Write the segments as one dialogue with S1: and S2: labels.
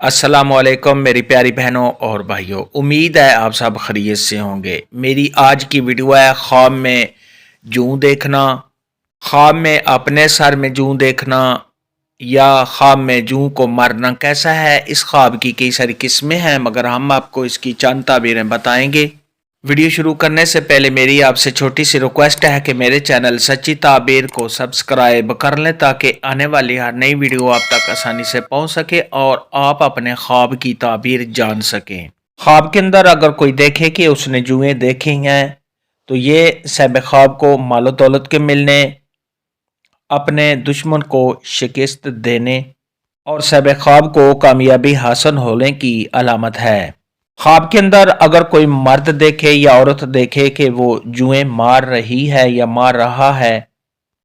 S1: अस्सलाम वालेकुम मेरी प्यारी बहनों और भाइयों। उम्मीद है आप सब खैरियत से होंगे। मेरी आज की वीडियो है ख्वाब में जूं देखना। ख्वाब में अपने सर में जूं देखना या ख्वाब में जूं को मरना कैसा है। इस ख्वाब की कई सारी किस्में हैं, मगर हम आपको इसकी चंद ताबीरें बताएंगे। वीडियो शुरू करने से पहले मेरी आपसे छोटी सी रिक्वेस्ट है कि मेरे चैनल सच्ची ताबीर को सब्सक्राइब कर लें, ताकि आने वाली हर नई वीडियो आप तक आसानी से पहुंच सके और आप अपने ख्वाब की ताबीर जान सकें। ख्वाब के अंदर अगर कोई देखे कि उसने जुएं देखी हैं, तो ये साहिब ख्वाब को मालो दौलत के मिलने, अपने दुश्मन को शिकस्त देने और साहिब ख्वाब को कामयाबी हासिल होने की अलामत है। ख्वाब के अंदर अगर कोई मर्द देखे या औरत देखे कि वो जुएं मार रही है या मार रहा है,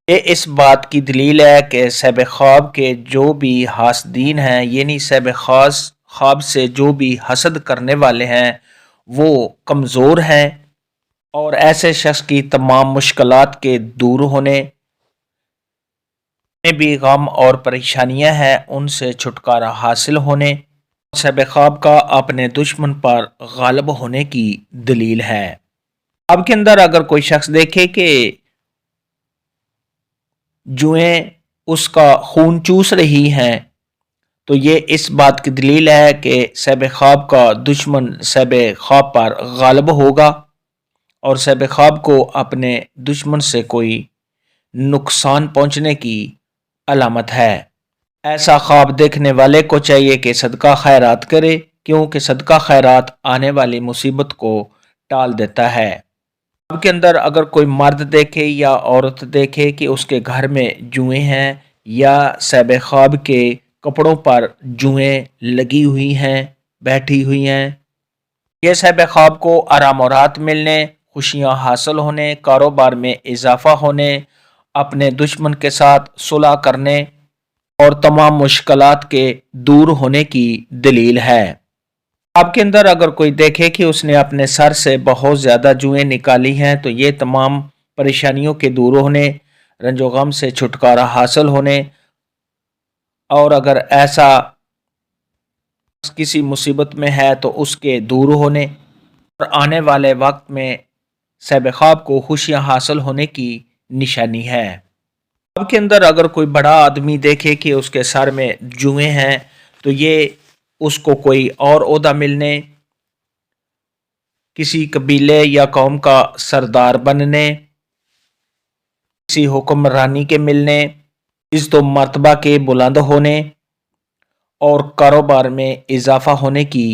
S1: ये इस बात की दलील है कि साहिब ख्वाब के जो भी हासदीन हैं, यानी साहिब खास ख्वाब से जो भी हसद करने वाले हैं, वो कमज़ोर हैं और ऐसे शख्स की तमाम मुश्किलात के दूर होने में भी गम और परेशानियां हैं, उनसे छुटकारा हासिल होने, साहिब ख्वाब का अपने दुश्मन पर गालिब होने की दलील है। ख्वाब के अंदर अगर कोई शख्स देखे कि जुएं उसका खून चूस रही हैं, तो ये इस बात की दलील है कि साहिब ख्वाब का दुश्मन साहिब ख्वाब पर गालिब होगा और साहिब ख्वाब को अपने दुश्मन से कोई नुकसान पहुंचने की अलामत है। ऐसा ख्वाब देखने वाले को चाहिए कि सदका खैरात करे, क्योंकि सदका खैरात आने वाली मुसीबत को टाल देता है। ख्वाब के अंदर अगर कोई मर्द देखे या औरत देखे कि उसके घर में जुएं हैं या साहिब ख्वाब के कपड़ों पर जुएं लगी हुई हैं, बैठी हुई हैं, यह साहिब ख्वाब को आराम और राहत मिलने, खुशियां हासिल होने, कारोबार में इजाफा होने, अपने दुश्मन के साथ सुलह करने और तमाम मुश्किलात के दूर होने की दलील है। आपके अंदर अगर कोई देखे कि उसने अपने सर से बहुत ज़्यादा जुएं निकाली हैं, तो ये तमाम परेशानियों के दूर होने, रंजो गम से छुटकारा हासिल होने और अगर ऐसा किसी मुसीबत में है तो उसके दूर होने और आने वाले वक्त में साहिब ख्वाब को खुशियां हासिल होने की निशानी है। ख्वाब के अंदर अगर कोई बड़ा आदमी देखे कि उसके सर में जुएं हैं, तो ये उसको कोई और ओहदा मिलने, किसी कबीले या कौम का सरदार बनने, किसी हुक्मरानी के मिलने, इज़्ज़त मर्तबा के बुलंद होने और कारोबार में इजाफा होने की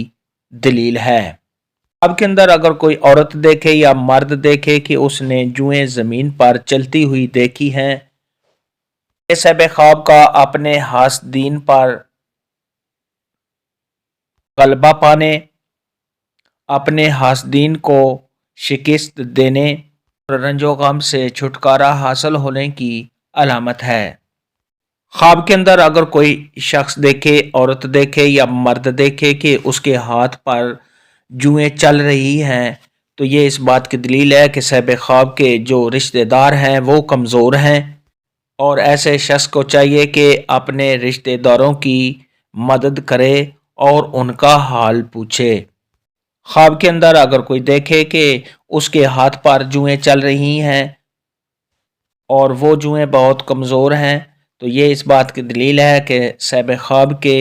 S1: दलील है। ख्वाब के अंदर अगर कोई औरत देखे या मर्द देखे कि उसने जुएं ज़मीन पर चलती हुई देखी हैं, ये साहिब ख्वाब का अपने हासदीन पर गलबा पाने, अपने हासदीन को शिकस्त देने और रंजो गम से छुटकारा हासिल होने की अलामत है। ख्वाब के अंदर अगर कोई शख्स देखे, औरत देखे या मर्द देखे कि उसके हाथ पर जुएं चल रही हैं, तो ये इस बात की दलील है कि साहिब ख्वाब के जो रिश्तेदार हैं वो कमज़ोर हैं और ऐसे शख्स को चाहिए कि अपने रिश्तेदारों की मदद करे और उनका हाल पूछे। ख्वाब के अंदर अगर कोई देखे कि उसके हाथ पर जुएं चल रही हैं और वो जुएं बहुत कमज़ोर हैं, तो ये इस बात की दलील है कि साहिब ख्वाब के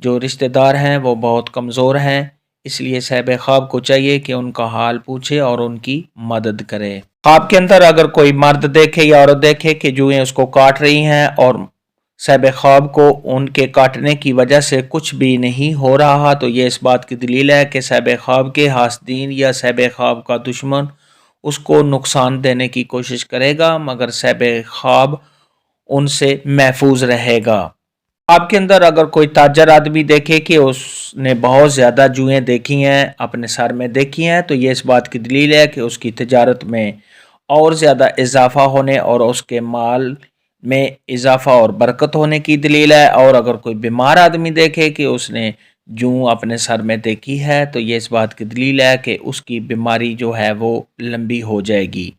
S1: जो रिश्तेदार हैं वो बहुत कमज़ोर हैं, इसलिए साहिब ख्वाब को चाहिए कि उनका हाल पूछे और उनकी मदद करे। ख्वाब के अंदर अगर कोई मर्द देखे या औरत देखे कि जुएं उसको काट रही हैं और साहिब ख्वाब को उनके काटने की वजह से कुछ भी नहीं हो रहा, तो ये इस बात की दलील है कि साहिब ख्वाब के हासदीन या साहिब ख्वाब का दुश्मन उसको नुकसान देने की कोशिश करेगा, मगर साहिब ख्वाब उनसे महफूज रहेगा। ख्वाब के अंदर अगर कोई ताजर आदमी देखे कि उसने बहुत ज़्यादा जुएं देखी हैं, अपने सर में देखी हैं, तो ये इस बात की दलील है कि उसकी तिजारत में और ज़्यादा इजाफा होने और उसके माल में इजाफा और बरकत होने की दलील है। और अगर कोई बीमार आदमी देखे कि उसने जूं अपने सर में देखी है, तो ये इस बात की दलील है कि उसकी बीमारी जो है वो लंबी हो जाएगी।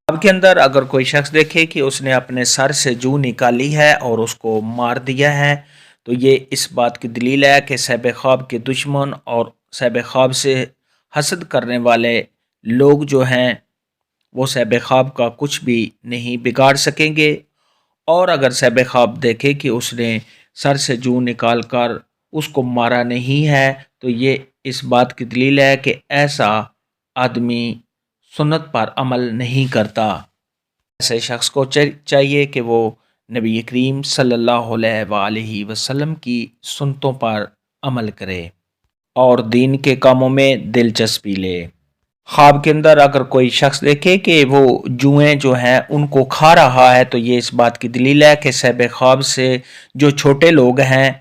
S1: ख्वाब के अंदर अगर कोई शख्स देखे कि उसने अपने सर से जूं निकाली है और उसको मार दिया है, تو یہ اس بات کی دلیل ہے کہ صاحب خواب کے دشمن اور صاحب خواب سے حسد کرنے والے لوگ جو ہیں وہ صاحب خواب کا کچھ بھی نہیں بگاڑ سکیں گے، اور اگر صاحب خواب دیکھے کہ اس نے سر سے جوں نکال کر اس کو مارا نہیں ہے تو یہ اس بات کی دلیل ہے کہ ایسا آدمی سنت پر عمل نہیں کرتا۔ ایسے شخص کو چاہیے کہ وہ نبی کریم صلی اللہ علیہ وآلہ وسلم کی سنتوں پر عمل کرے اور دین کے کاموں میں دلچسپی لے۔ خواب کے اندر اگر کوئی شخص دیکھے کہ وہ جوئیں جو ہیں ان کو کھا رہا ہے تو یہ اس بات کی دلیل ہے کہ صاحب خواب سے جو چھوٹے لوگ ہیں،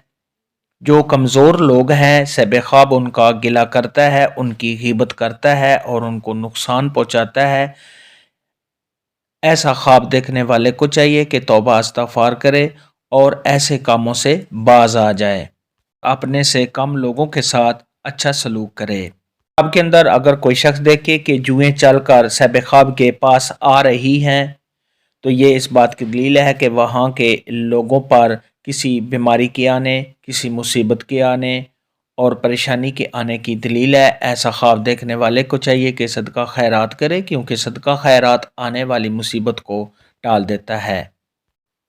S1: جو کمزور لوگ ہیں، صاحب خواب ان کا گلہ کرتا ہے، ان کی غیبت کرتا ہے اور ان کو نقصان پہنچاتا ہے۔ ایسا خواب دیکھنے والے کو چاہیے کہ توبہ استغفار کرے اور ایسے کاموں سے باز آ جائے، اپنے سے کم لوگوں کے ساتھ اچھا سلوک کرے۔ خواب کے اندر اگر کوئی شخص دیکھے کہ جوئیں چل کر صاحب خواب کے پاس آ رہی ہیں تو یہ اس بات کی دلیل ہے کہ وہاں کے لوگوں پر کسی بیماری کے آنے، کسی مصیبت کے آنے اور پریشانی کے آنے کی دلیل ہے۔ ایسا خواب دیکھنے والے کو چاہیے کہ صدقہ خیرات کرے، کیونکہ صدقہ خیرات آنے والی مصیبت کو ٹال دیتا ہے۔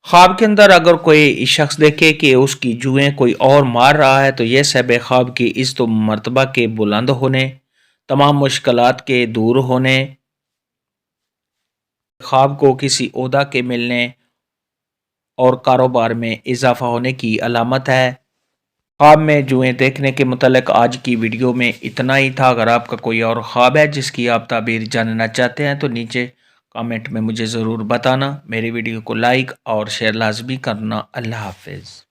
S1: خواب کے اندر اگر کوئی شخص دیکھے کہ اس کی جوئیں کوئی اور مار رہا ہے تو یہ صاحب خواب کی عزت و مرتبہ کے بلند ہونے، تمام مشکلات کے دور ہونے، خواب کو کسی عہدہ کے ملنے اور کاروبار میں اضافہ ہونے کی علامت ہے۔ خواب میں جوئیں دیکھنے کے متعلق آج کی ویڈیو میں اتنا ہی تھا۔ اگر آپ کا کوئی اور خواب ہے جس کی آپ تعبیر جاننا چاہتے ہیں تو نیچے کامنٹ میں مجھے ضرور بتانا۔ میری ویڈیو کو لائک اور شیئر لازمی کرنا۔ اللہ حافظ۔